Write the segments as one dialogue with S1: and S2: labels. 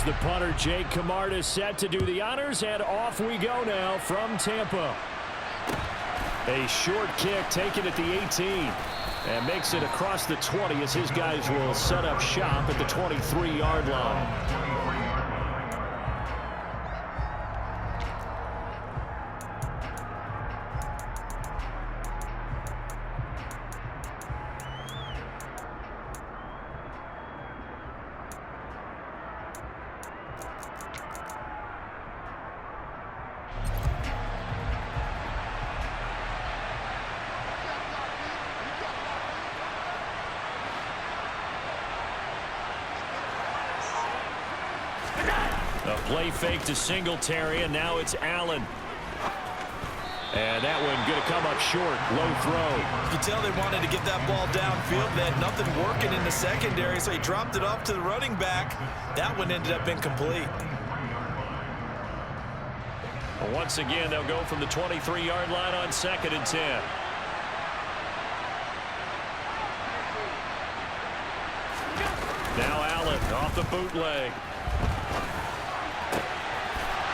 S1: Here's the punter, Jake Camarda, set to do the honors, and off we go now from Tampa. A short kick taken at the 18 and makes it across the 20 as his guys will set up shop at the 23-yard line. A play fake to Singletary, and now it's Allen. And that one going to come up short. Low throw.
S2: You can tell they wanted to get that ball downfield. They had nothing working in the secondary, so he dropped it off to the running back. That one ended up incomplete.
S1: Once again, they'll go from the 23-yard line on 2nd and 10. Now Allen off the bootleg.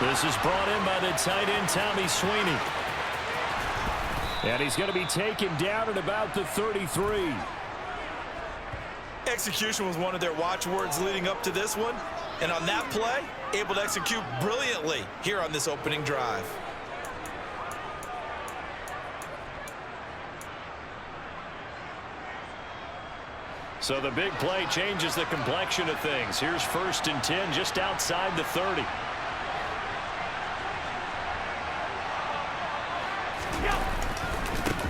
S1: This is brought in by the tight end, Tommy Sweeney. And he's going to be taken down at about the 33.
S2: Execution was one of their watchwords leading up to this one. And on that play, able to execute brilliantly here on this opening drive.
S1: So the big play changes the complexion of things. Here's 1st and 10 just outside the 30.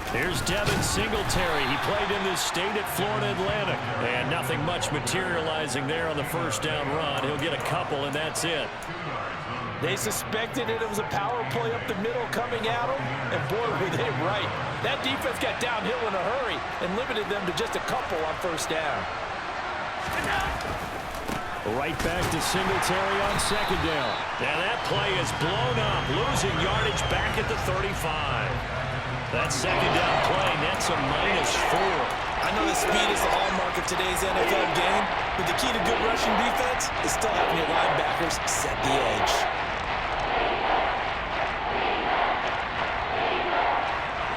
S1: Here's Devin Singletary. He played in this state at Florida Atlantic. And nothing much materializing there on the 1st down run. He'll get a couple, and that's it.
S3: They suspected it was a power play up the middle coming at them, and boy, were they right. That defense got downhill in a hurry and limited them to just a couple on 1st down.
S1: Right back to Singletary on 2nd down. Now that play is blown up, losing yardage back at the 35. That 2nd down play nets a -4.
S2: I know that speed is the hallmark of today's NFL game, but the key to good rushing defense is still having your linebackers set the edge.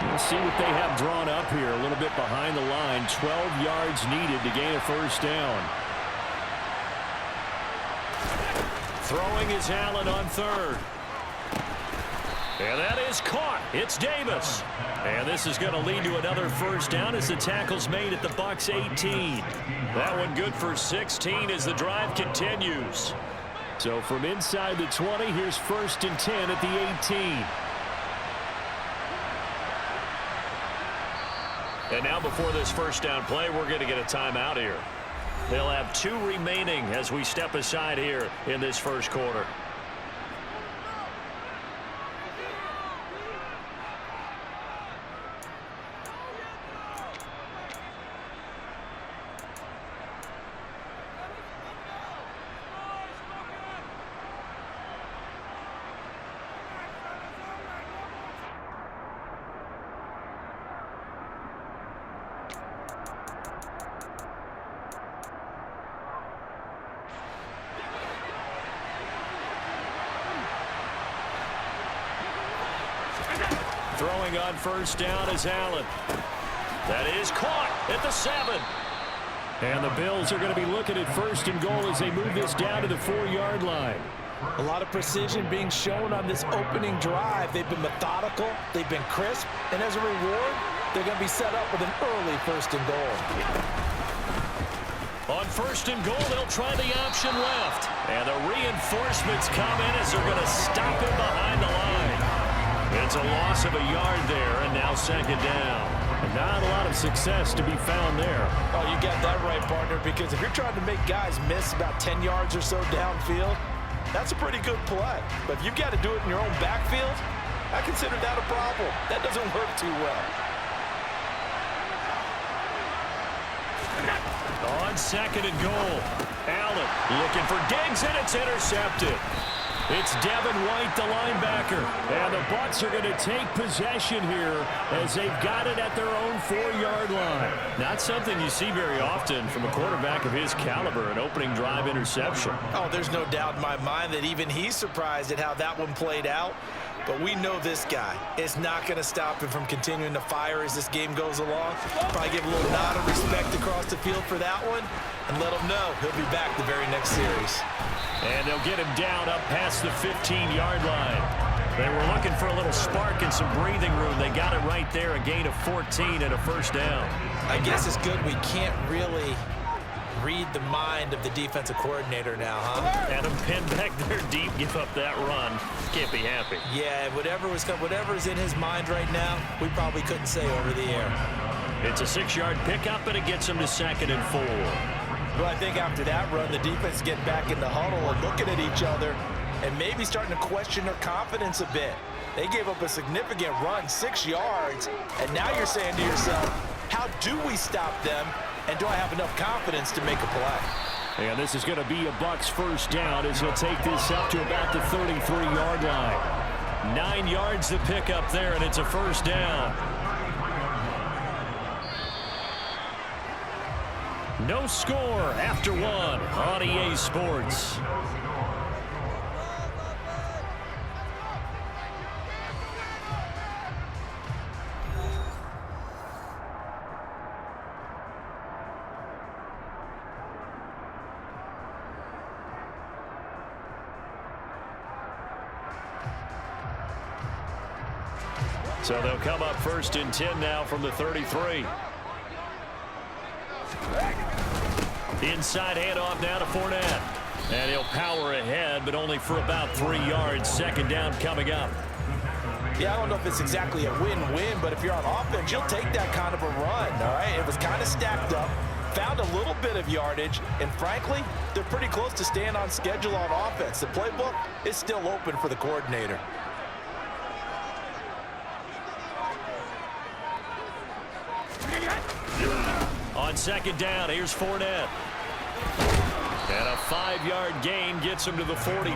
S1: We'll see what they have drawn up here. A little bit behind the line. 12 yards needed to gain a 1st down. Throwing is Allen on 3rd. And that is caught. It's Davis. And this is going to lead to another 1st down as the tackle's made at the Bucs 18. That one good for 16 as the drive continues. So from inside the 20, here's 1st and 10 at the 18. And now before this 1st down play, we're going to get a timeout here. They'll have 2 remaining as we step aside here in this 1st quarter. Throwing on 1st down is Allen. That is caught at the 7. And the Bills are going to be looking at 1st and goal as they move this down to the 4-yard line.
S3: A lot of precision being shown on this opening drive. They've been methodical, they've been crisp, and as a reward, they're going to be set up with an early 1st and goal.
S1: On 1st and goal, they'll try the option left. And the reinforcements come in as they're going to stop him behind the line. It's a loss of a yard there, and now 2nd down. Not a lot of success to be found there.
S3: Oh, you got that right, partner, because if you're trying to make guys miss about 10 yards or so downfield, that's a pretty good play. But if you've got to do it in your own backfield, I consider that a problem. That doesn't work too well. On 2nd and goal, Allen looking for Diggs, and it's intercepted.
S1: It's Devin White, the linebacker. And the Bucs are going to take possession here as they've got it at their own 4-yard line. Not something you see very often from a quarterback of his caliber, an opening drive interception.
S3: Oh, there's no doubt in my mind that even he's surprised at how that one played out. But we know this guy is not going to stop him from continuing to fire as this game goes along. Probably give a little nod of respect across the field for that one and let him know he'll be back the very next series.
S1: And they'll get him down up past the 15-yard line. They were looking for a little spark and some breathing room. They got it right there, a gain of 14 and a first down.
S3: I guess it's good we can't really read the mind of the defensive coordinator now, huh?
S1: Adam Penn back there deep, give up that run. Can't be happy.
S3: Yeah, whatever's in his mind right now, we probably couldn't say over the air.
S1: It's a 6-yard pickup, and it gets him to 2nd and 4.
S3: Well, I think after that run, the defense is getting back in the huddle and looking at each other and maybe starting to question their confidence a bit. They gave up a significant run, 6 yards, and now you're saying to yourself, how do we stop them? And do I have enough confidence to make a play?
S1: And this is going to be a Bucs first down as he'll take this up to about the 33-yard line. 9 yards to pick up there, and it's a first down. No score after 1 on EA Sports. So they'll come up 1st and 10 now from the 33. Inside handoff now to Fournette. And he'll power ahead, but only for about 3 yards. 2nd down coming up.
S3: Yeah, I don't know if it's exactly a win-win, but if you're on offense, you'll take that kind of a run, all right? It was kind of stacked up, found a little bit of yardage, and frankly, they're pretty close to staying on schedule on offense. The playbook is still open for the coordinator.
S1: On 2nd down, here's Fournette. And a 5-yard gain gets him to the 42.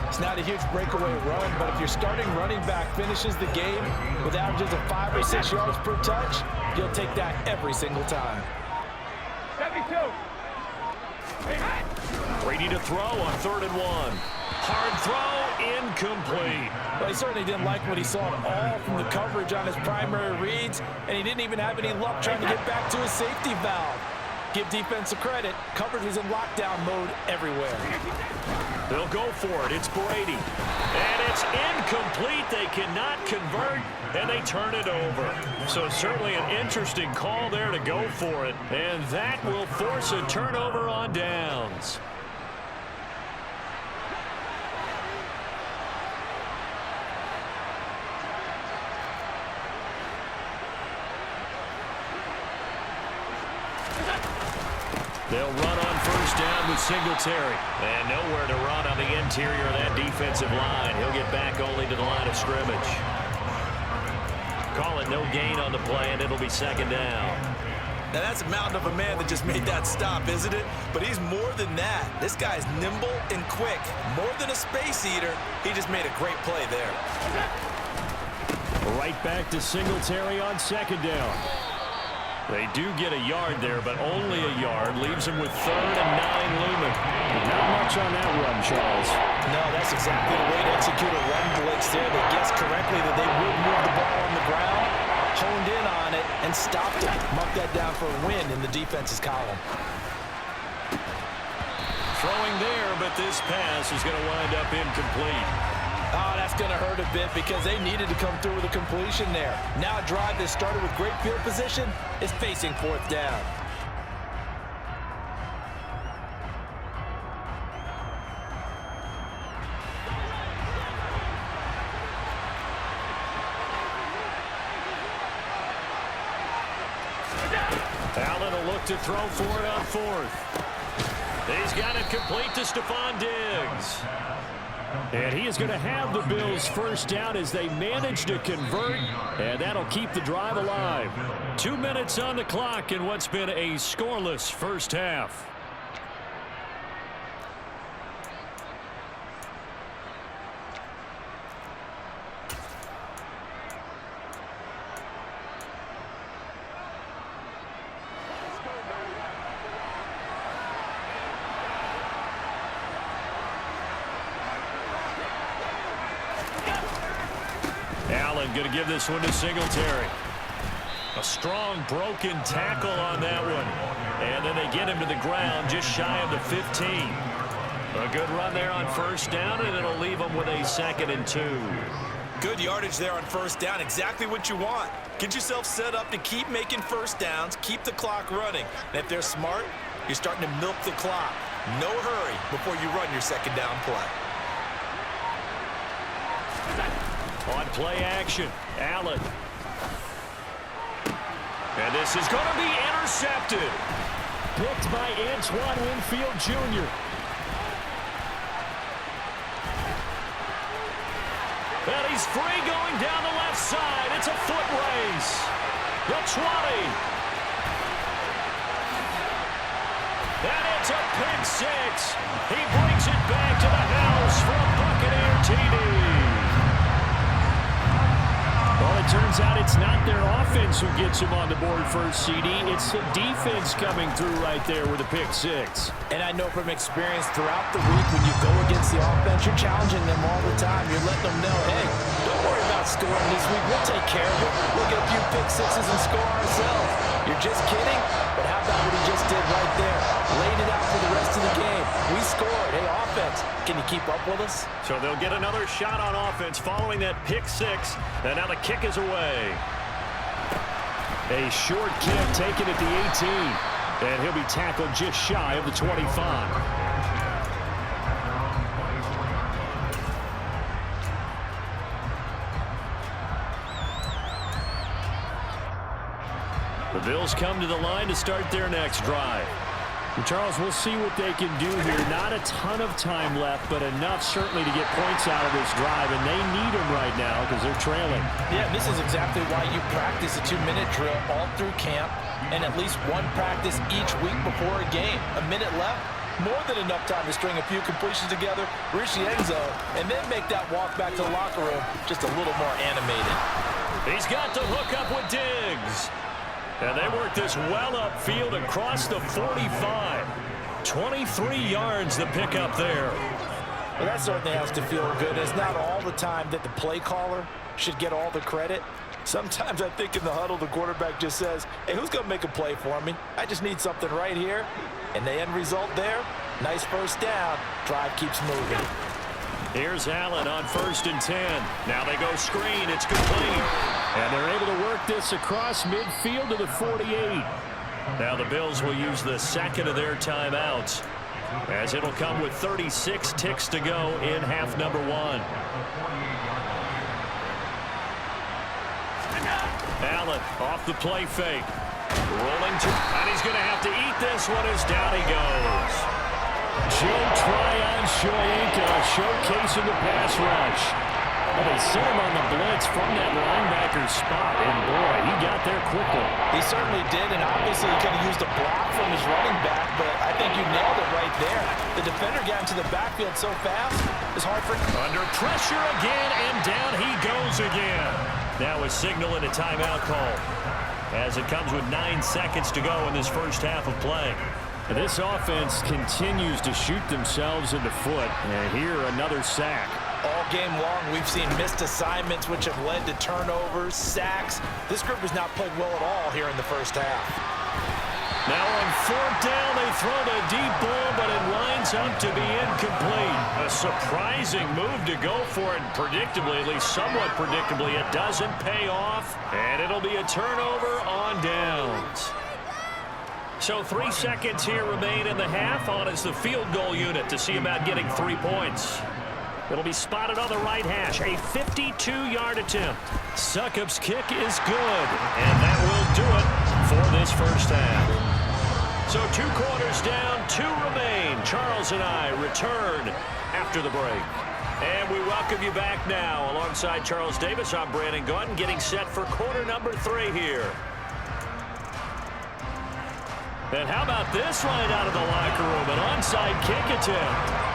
S3: It's not a huge breakaway run, but if your starting running back finishes the game with averages of 5 or 6 yards per touch, you'll take that every single time.
S4: 72.
S1: Ready to throw on 3rd and 1. Hard throw, incomplete.
S3: Well, he certainly didn't like what he saw at all from the coverage on his primary reads, and he didn't even have any luck trying to get back to his safety valve. Give defense a credit. Coverage was in lockdown mode everywhere.
S1: They'll go for it. It's Brady. And it's incomplete. They cannot convert, and they turn it over. So certainly an interesting call there to go for it, and that will force a turnover on downs. They'll run on 1st down with Singletary. And nowhere to run on the interior of that defensive line. He'll get back only to the line of scrimmage. Call it no gain on the play, and it'll be 2nd down.
S2: Now that's a mountain of a man that just made that stop, isn't it? But he's more than that. This guy's nimble and quick. More than a space eater. He just made a great play there.
S1: Right back to Singletary on 2nd down. They do get a yard there, but only a yard. Leaves them with 3rd and 9 looming. Not much on that run, Charles.
S3: No, that's exactly the way to execute a run blitz there. They guessed correctly that they would move the ball on the ground, honed in on it, and stopped it. Mark that down for a win in the defense's column.
S1: Throwing there, but this pass is going to wind up incomplete.
S3: Oh, that's going to hurt a bit because they needed to come through with a completion there. Now a drive that started with great field position is facing 4th down.
S1: Allen will look to throw for it on 4th. He's got it complete to Stephon Diggs. And he is going to have the Bills' first down as they manage to convert, and that'll keep the drive alive. 2 minutes on the clock in what's been a scoreless first half. Allen going to give this one to Singletary. A strong broken tackle on that one. And then they get him to the ground just shy of the 15. A good run there on first down, and it'll leave them with a 2nd and 2.
S2: Good yardage there on first down. Exactly what you want. Get yourself set up to keep making first downs, keep the clock running. And if they're smart, you're starting to milk the clock. No hurry before you run your 2nd down play.
S1: On play action, Allen. And this is going to be intercepted. Picked by Antoine Winfield Jr. And he's free going down the left side. It's a foot race. The 20. And it's a pick 6. He brings it back to the house for a Buccaneer TD. Well, it turns out it's not their offense who gets him on the board first, CD. It's the defense coming through right there with a pick 6.
S3: And I know from experience throughout the week when you go against the offense, you're challenging them all the time. You're letting them know, hey, don't worry about scoring this week. We'll take care of it. We'll get a few pick 6s and score ourselves. You're just kidding? But how about what he just did right there? Laid it out for the rest of the game. We scored. Hey, offense, can you keep up with us?
S1: So they'll get another shot on offense following that pick 6. And now the kick is away. A short kick taken at the 18. And he'll be tackled just shy of the 25. The Bills come to the line to start their next drive. And Charles, we'll see what they can do here. Not a ton of time left, but enough certainly to get points out of this drive, and they need them right now because they're trailing.
S3: Yeah, this is exactly why you practice a 2-minute drill all through camp and at least one practice each week before a game. A minute left, more than enough time to string a few completions together, reach the end zone, and then make that walk back to the locker room just a little more animated.
S1: He's got the hook up with Diggs. And they work this well upfield across the 45. 23 yards to pick up there.
S3: Well, that certainly has to feel good. It's not all the time that the play caller should get all the credit. Sometimes I think in the huddle, the quarterback just says, hey, who's going to make a play for me? I just need something right here. And the end result there, nice first down. Drive keeps moving.
S1: Here's Allen on 1st and 10. Now they go screen. It's complete. And they're able to work this across midfield to the 48. Now the Bills will use the 2nd of their timeouts, as it'll come with 36 ticks to go in half number 1. Allen off the play fake. Rolling to, and he's going to have to eat this one as down he goes. Joe Tryon-Shoyinka showcasing the pass rush. Well, they sent him on the blitz from that linebacker spot, and boy, he got there quickly.
S3: He certainly did, and obviously he could have used a block from his running back, but I think you nailed it right there. The defender got into the backfield so fast, it's hard for him.
S1: Under pressure again, and down he goes again. Now a signal and a timeout call, as it comes with 9 seconds to go in this first half of play. This offense continues to shoot themselves in the foot, and here another sack.
S3: All game long, we've seen missed assignments, which have led to turnovers, sacks. This group has not played well at all here in the first half.
S1: Now on 4th down, they throw the deep ball, but it lines up to be incomplete. A surprising move to go for it, and predictably, at least somewhat predictably, it doesn't pay off, and it'll be a turnover on downs. So 3 seconds here remain in the half. On is the field goal unit to see about getting 3 points. It'll be spotted on the right hash. A 52-yard attempt. Succop's kick is good, and that will do it for this first half. So 2 quarters down, 2 remain. Charles and I return after the break. And we welcome you back now. Alongside Charles Davis, I'm Brandon Gaudin, getting set for quarter number 3 here. And how about this right out of the locker room? An onside kick attempt.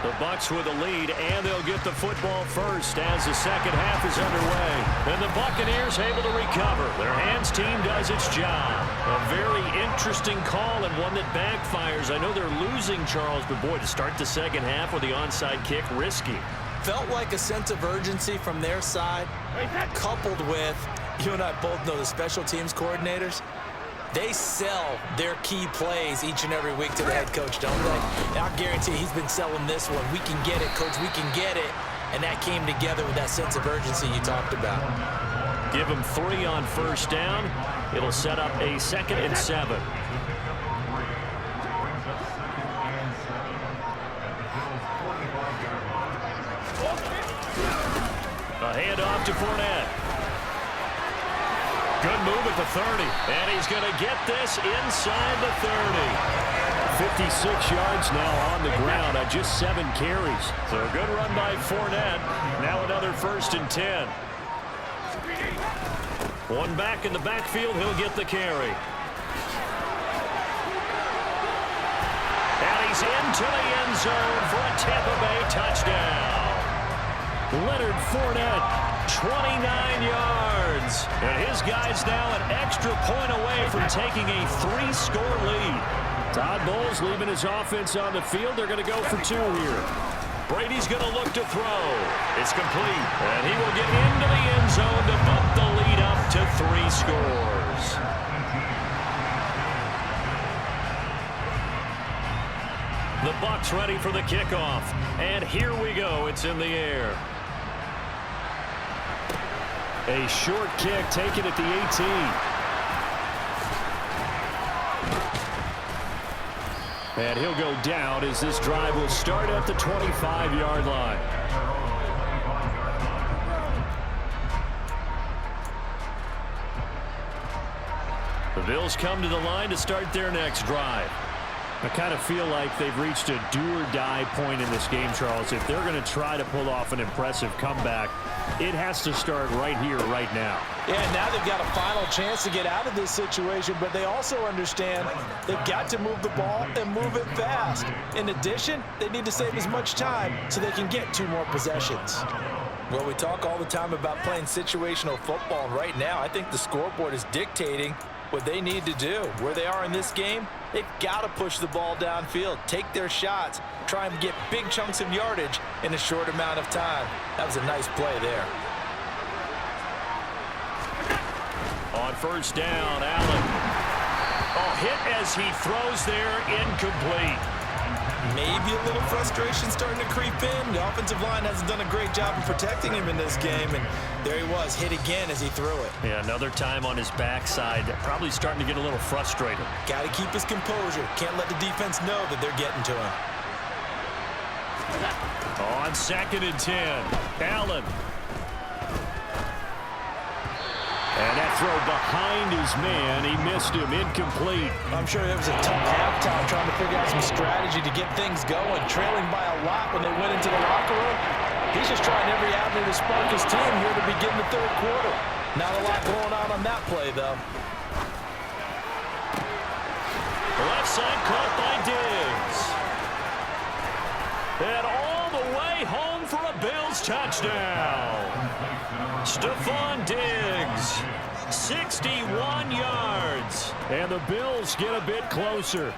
S1: The Bucs with a lead, and they'll get the football first as the second half is underway. And the Buccaneers able to recover. Their hands team does its job. A very interesting call and one that backfires. I know they're losing, Charles, but boy, to start the second half with the onside kick, risky.
S2: Felt like a sense of urgency from their side, coupled with, you and I both know the special teams coordinators, they sell their key plays each and every week to the head coach, don't they? And I guarantee he's been selling this one. We can get it, coach, we can get it. And that came together with that sense of urgency you talked about.
S1: Give him 3 on first down. It'll set up a 2nd and 7. A handoff to Fournette. Good move at the 30. And he's going to get this inside the 30. 56 yards now on the ground on just 7 carries. So a good run by Fournette. Now another 1st and 10. One back in the backfield. He'll get the carry. And he's into the end zone for a Tampa Bay touchdown. Leonard Fournette, 29 yards. And his guy's now an extra point away from taking a 3-score lead. Todd Bowles leaving his offense on the field. They're going to go for 2 here. Brady's going to look to throw. It's complete. And he will get into the end zone to bump the lead up to 3 scores. The Bucs ready for the kickoff. And here we go. It's in the air. A short kick taken at the 18. And he'll go down as this drive will start at the 25-yard line. The Bills come to the line to start their next drive. I kind of feel like they've reached a do-or-die point in this game, Charles. If they're going to try to pull off an impressive comeback, it has to start right here, right now.
S3: Yeah, now they've got a final chance to get out of this situation, but they also understand they've got to move the ball and move it fast. In addition, they need to save as much time so they can get 2 more possessions. Well, we talk all the time about playing situational football, and right now I think the scoreboard is dictating what they need to do. Where they are in this game, they've got to push the ball downfield, take their shots, try and get big chunks of yardage in a short amount of time. That was a nice play there.
S1: On first down, Allen. Oh, hit as he throws there, incomplete.
S2: Maybe a little frustration starting to creep in. The offensive line hasn't done a great job of protecting him in this game, and there he was, hit again as he threw it.
S1: Yeah, another time on his backside, probably starting to get a little frustrated.
S2: Got to keep his composure. Can't let the defense know that they're getting to him.
S1: On 2nd and 10, Allen. And that throw behind his man, he missed him, incomplete.
S3: I'm sure it was a tough halftime trying to figure out some strategy to get things going, trailing by a lot when they went into the locker room. He's just trying every avenue to spark his team here to begin the 3rd quarter. Not a lot going on that play, though.
S1: Left side caught by Diggs. And all the way home for a Bills touchdown. Stephon Diggs, 61 yards. And the Bills get a bit closer.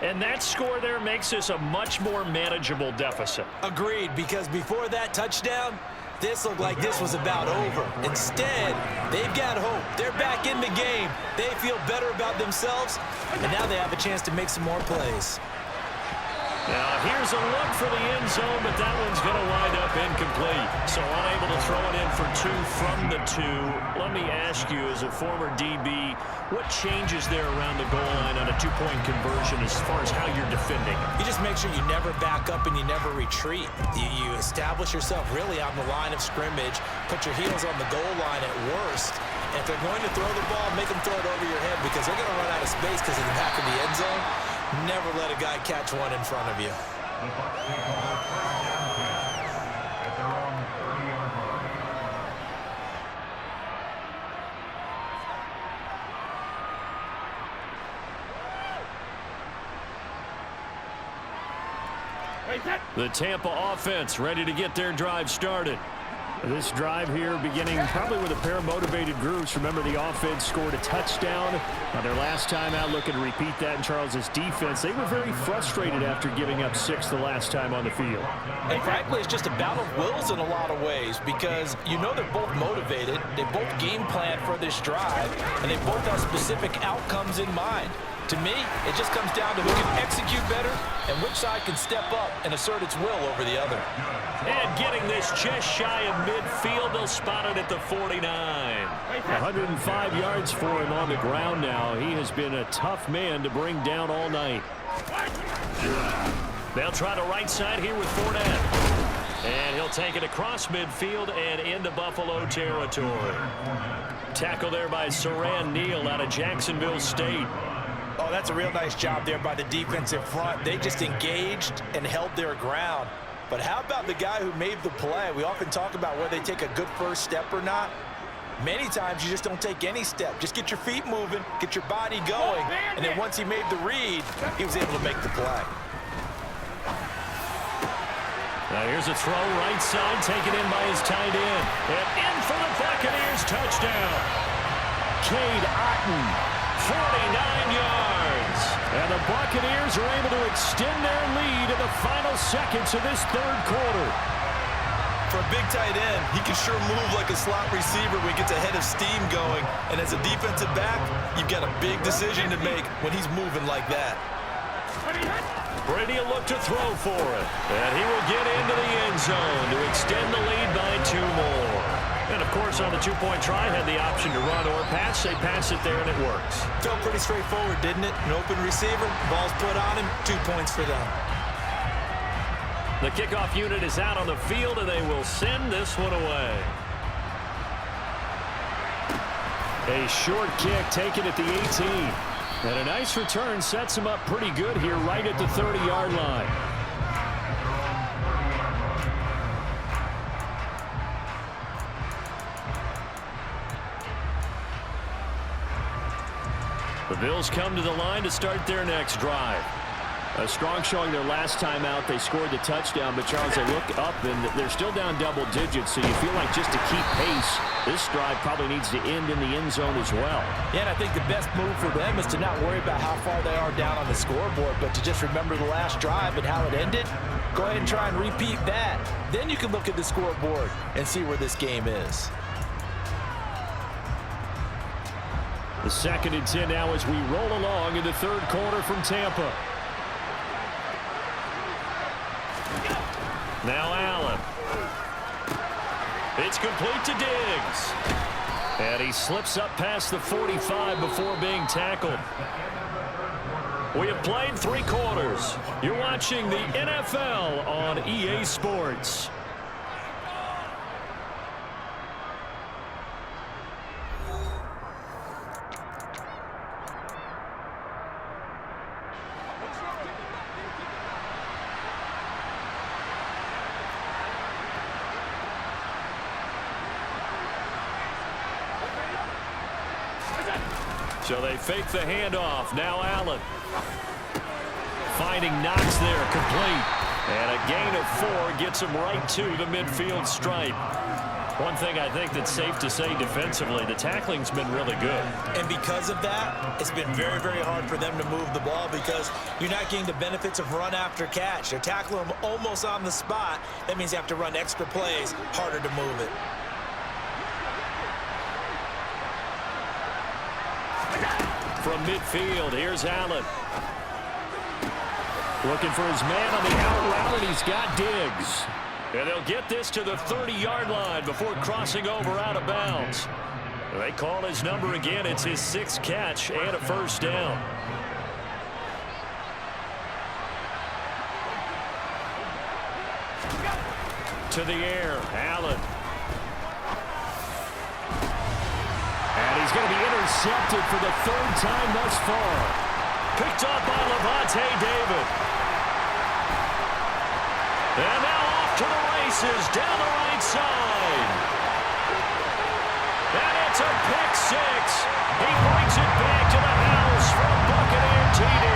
S1: And that score there makes this a much more manageable deficit.
S2: Agreed, because before that touchdown, this looked like this was about over. Instead, they've got hope. They're back in the game. They feel better about themselves, and now they have a chance to make some more plays.
S1: Now, here's a look for the end zone, but that one's going to wind up incomplete. So unable to throw it in for 2 from the 2. Let me ask you, as a former DB, what changes there around the goal line on a 2-point conversion as far as how you're defending?
S2: You just make sure you never back up and you never retreat. You establish yourself really on the line of scrimmage, put your heels on the goal line at worst. And if they're going to throw the ball, make them throw it over your head because they're going to run out of space because of the back of the end zone. Never let a guy catch one in front of you.
S1: The Tampa offense ready to get their drive started. This drive here beginning probably with a pair of motivated groups. Remember, the offense scored a touchdown their last time out, looking to repeat that in Charles's defense. They were very frustrated after giving up 6 the last time on the field.
S3: And frankly, it's just a battle of wills in a lot of ways, because you know they're both motivated, they both game plan for this drive, and they both have specific outcomes in mind. To me, it just comes down to who can execute better and which side can step up and assert its will over the other.
S1: And getting this just shy of midfield, they'll spot it at the 49. 105 yards for him on the ground now. He has been a tough man to bring down all night. They'll try the right side here with Fournette. And he'll take it across midfield and into Buffalo territory. Tackle there by Saran Neal out of Jacksonville State.
S3: Oh, that's a real nice job there by the defensive front. They just engaged and held their ground. But how about the guy who made the play? We often talk about whether they take a good first step or not. Many times you just don't take any step. Just get your feet moving, get your body going, and then once he made the read, he was able to make the play.
S1: Now here's a throw right side, taken in by his tight end. And in for the Buccaneers touchdown. Cade Otton. 49 yards. And the Buccaneers are able to extend their lead in the final seconds of this third quarter.
S2: For a big tight end, he can sure move like a slot receiver when he gets a head of steam going. And as a defensive back, you've got a big decision to make when he's moving like that.
S1: Brady will look to throw for it. And he will get into the end zone to extend the lead by 2 more. And, of course, on the two-point try, had the option to run or pass. They pass it there, and it works.
S2: Felt pretty straightforward, didn't it? An open receiver, ball's put on him, 2 points for them.
S1: The kickoff unit is out on the field, and they will send this one away. A short kick taken at the 18. And a nice return sets him up pretty good here right at the 30-yard line. The Bills come to the line to start their next drive. A strong showing their last time out. They scored the touchdown, but Charles, they look up and they're still down double digits, so you feel like just to keep pace, this drive probably needs to end in the end zone as well.
S3: Yeah, and I think the best move for them is to not worry about how far they are down on the scoreboard, but to just remember the last drive and how it ended. Go ahead and try and repeat that. Then you can look at the scoreboard and see where this game is.
S1: The 2nd and 10 now as we roll along in the third quarter from Tampa. Now Allen. It's complete to Diggs. And he slips up past the 45 before being tackled. We have played 3 quarters. You're watching the NFL on EA Sports. So they fake the handoff. Now Allen. Finding Knox there, complete. And a gain of 4 gets him right to the midfield stripe. One thing I think that's safe to say defensively, the tackling's been really good.
S2: And because of that, it's been very, very hard for them to move the ball because you're not getting the benefits of run after catch. They're tackling them almost on the spot. That means you have to run extra plays, harder to move it.
S1: From midfield, here's Allen. Looking for his man on the out route, and he's got Diggs. And they'll get this to the 30-yard line before crossing over out of bounds. They call his number again. It's his 6th catch and a first down. To the air, Allen. And he's going to be intercepted for the 3rd time thus far. Picked up by Levante David. And now off to the races down the right side. And it's a pick 6. He brings it back to the house from Buccaneer TD.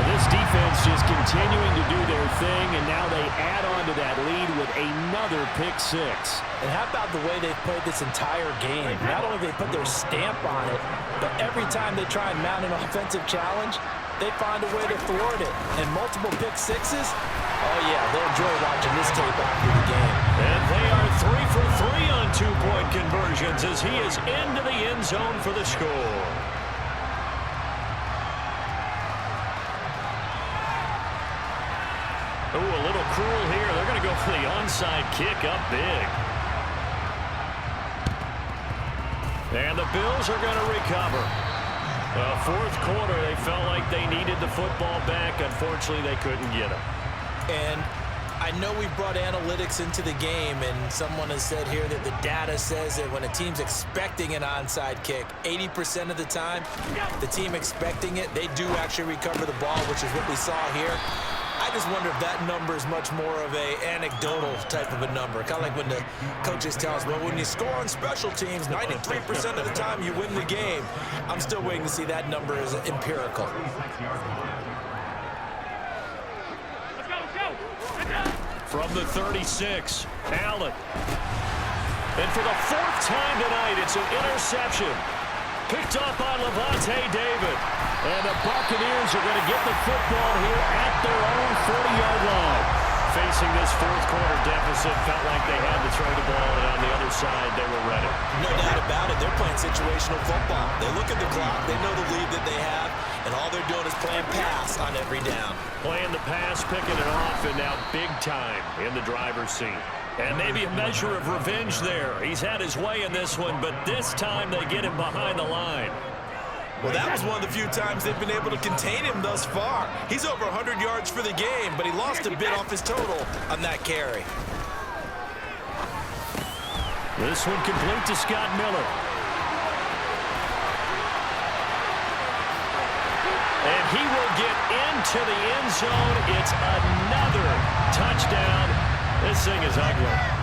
S1: This defense just continuing to do their thing, and now they add on to that lead with another pick six.
S3: And how about the way they've played this entire game? Not only have they put their stamp on it, but every time they try and mount an offensive challenge, they find a way to thwart it. And multiple pick sixes, oh yeah, they'll enjoy watching this tape after the game.
S1: And they are 3 for 3 on two-point conversions as he is into the end zone for the score. Ooh, a little cruel here. They're going to go for the onside kick up big. And the Bills are going to recover. Fourth quarter, they felt like they needed the football back. Unfortunately, they couldn't get it.
S3: And I know we brought analytics into the game, and someone has said here that the data says that when a team's expecting an onside kick, 80% of the time, the team expecting it, they do actually recover the ball, which is what we saw here. I just wonder if that number is much more of a anecdotal type of a number. Kind of like when the coaches tell us, well, when you score on special teams, 93% of the time you win the game. I'm still waiting to see that number as empirical.
S1: From the 36, Allen. And for the fourth time tonight, it's an interception. Picked up by Levante David. And the Buccaneers are going to get the football here at their own 40-yard line. Facing this fourth quarter deficit, felt like they had to throw the ball, and on the other side, they were ready.
S3: No doubt about it. They're playing situational football. They look at the clock. They know the lead that they have, and all they're doing is playing pass on every down.
S1: Playing the pass, picking it off, and now big time in the driver's seat. And maybe a measure of revenge there. He's had his way in this one, but this time they get him behind the line.
S2: Well, that was one of the few times they've been able to contain him thus far. He's over 100 yards for the game, but he lost a bit off his total on that carry.
S1: This one complete to Scott Miller. And he will get into the end zone. It's another touchdown. This thing is ugly.